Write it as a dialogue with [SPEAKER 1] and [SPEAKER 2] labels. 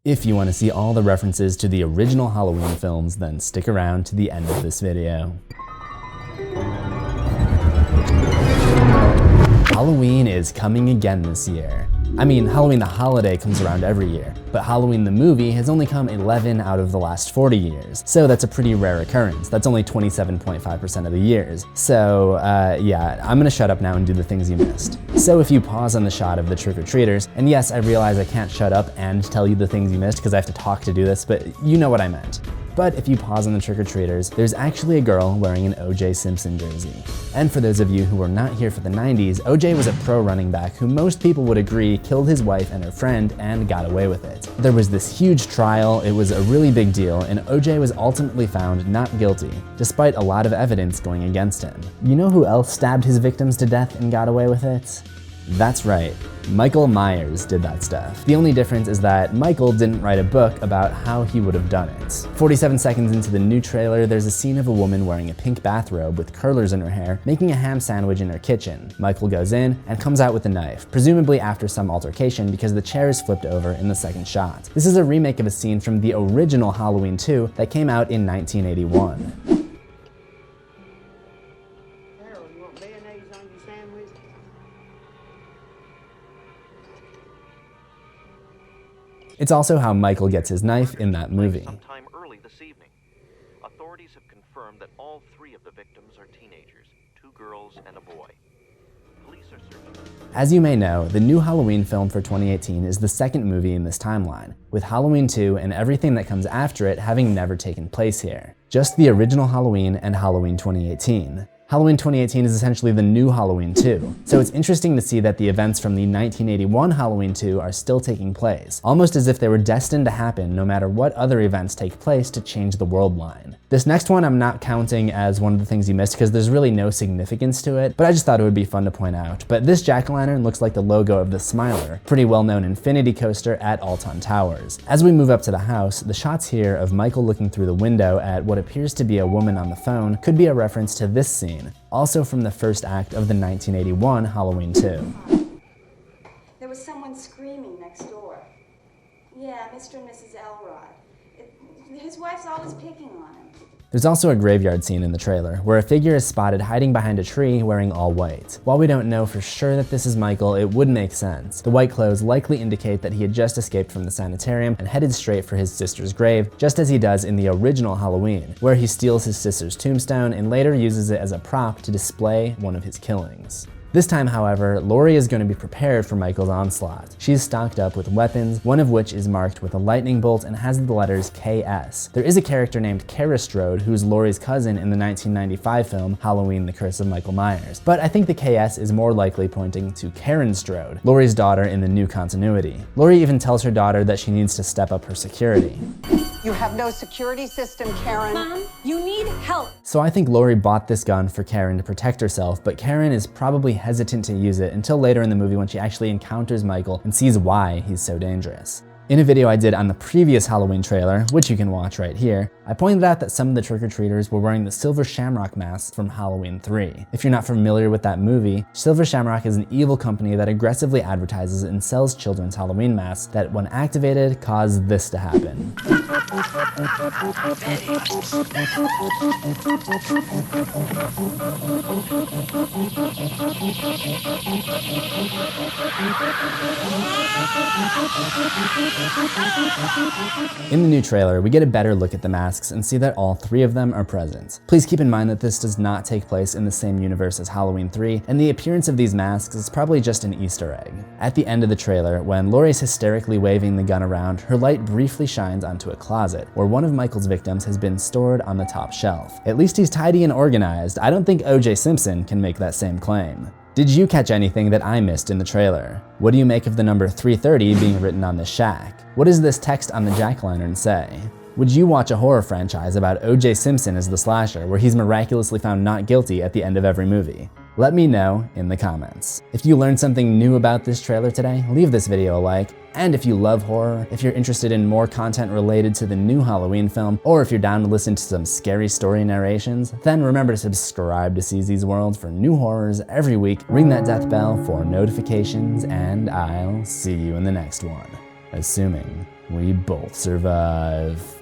[SPEAKER 1] If you want to see all the references to the original Halloween films, then stick around to the end of this video. Halloween is coming again this year. I mean, Halloween the holiday comes around every year, but Halloween the movie has only come 11 out of the last 40 years, so that's a pretty rare occurrence. That's only 27.5% of the years. So, yeah, I'm gonna shut up now and do the things you missed. So if you pause on the shot of the trick-or-treaters, and yes, I realize I can't shut up and tell you the things you missed because I have to talk to do this, but you know what I meant. But if you pause on the trick-or-treaters, there's actually a girl wearing an O.J. Simpson jersey. And for those of you who were not here for the 90s, O.J. was a pro running back who most people would agree killed his wife and her friend and got away with it. There was this huge trial, it was a really big deal, and O.J. was ultimately found not guilty, despite a lot of evidence going against him. You know who else stabbed his victims to death and got away with it? That's right, Michael Myers did that stuff. The only difference is that Michael didn't write a book about how he would have done it. 47 seconds into the new trailer, there's a scene of a woman wearing a pink bathrobe with curlers in her hair, making a ham sandwich in her kitchen. Michael goes in and comes out with a knife, presumably after some altercation because the chair is flipped over in the second shot. This is a remake of a scene from the original Halloween 2 that came out in 1981. It's also how Michael gets his knife in that movie.
[SPEAKER 2] Sometime early this evening, authorities have confirmed that all three of the victims are teenagers, 2 girls and a boy. Police are searching.
[SPEAKER 1] As you may know, the new Halloween film for 2018 is the second movie in this timeline, with Halloween 2 and everything that comes after it having never taken place here. Just the original Halloween and Halloween 2018. Halloween 2018 is essentially the new Halloween 2, so it's interesting to see that the events from the 1981 Halloween 2 are still taking place, almost as if they were destined to happen no matter what other events take place to change the world line. This next one I'm not counting as one of the things you missed because there's really no significance to it, but I just thought it would be fun to point out. But this jack-o'-lantern looks like the logo of the Smiler, pretty well-known infinity coaster at Alton Towers. As we move up to the house, the shots here of Michael looking through the window at what appears to be a woman on the phone could be a reference to this scene, also from the first act of the 1981 Halloween 2.
[SPEAKER 3] There was someone screaming next door. Yeah, Mr. and Mrs. Elrod. His wife's always picking on him.
[SPEAKER 1] There's also a graveyard scene in the trailer, where a figure is spotted hiding behind a tree wearing all white. While we don't know for sure that this is Michael, it would make sense. The white clothes likely indicate that he had just escaped from the sanitarium and headed straight for his sister's grave, just as he does in the original Halloween, where he steals his sister's tombstone and later uses it as a prop to display one of his killings. This time, however, Laurie is going to be prepared for Michael's onslaught. She's stocked up with weapons, one of which is marked with a lightning bolt and has the letters KS. There is a character named Laurie Strode who's Laurie's cousin in the 1995 film Halloween: The Curse of Michael Myers, but I think the KS is more likely pointing to Karen Strode, Laurie's daughter in the new continuity. Laurie even tells her daughter that she needs to step up her security.
[SPEAKER 4] You have no security system, Karen.
[SPEAKER 3] Mom, you need help.
[SPEAKER 1] So I think Laurie bought this gun for Karen to protect herself, but Karen is probably hesitant to use it until later in the movie when she actually encounters Michael and sees why he's so dangerous. In a video I did on the previous Halloween trailer, which you can watch right here, I pointed out that some of the trick-or-treaters were wearing the Silver Shamrock masks from Halloween 3. If you're not familiar with that movie, Silver Shamrock is an evil company that aggressively advertises and sells children's Halloween masks that, when activated, cause this to happen. In the new trailer, we get a better look at the masks and see that all 3 of them are present. Please keep in mind that this does not take place in the same universe as Halloween 3, and the appearance of these masks is probably just an Easter egg. At the end of the trailer, when Laurie's hysterically waving the gun around, her light briefly shines onto a closet, where one of Michael's victims has been stored on the top shelf. At least he's tidy and organized. I don't think O.J. Simpson can make that same claim. Did you catch anything that I missed in the trailer? What do you make of the number 330 being written on the shack? What does this text on the jack-o'-lantern say? Would you watch a horror franchise about O.J. Simpson as the slasher, where he's miraculously found not guilty at the end of every movie? Let me know in the comments. If you learned something new about this trailer today, leave this video a like. And if you love horror, if you're interested in more content related to the new Halloween film, or if you're down to listen to some scary story narrations, then remember to subscribe to CZsWorld for new horrors every week, ring that death bell for notifications, and I'll see you in the next one. Assuming We both survive.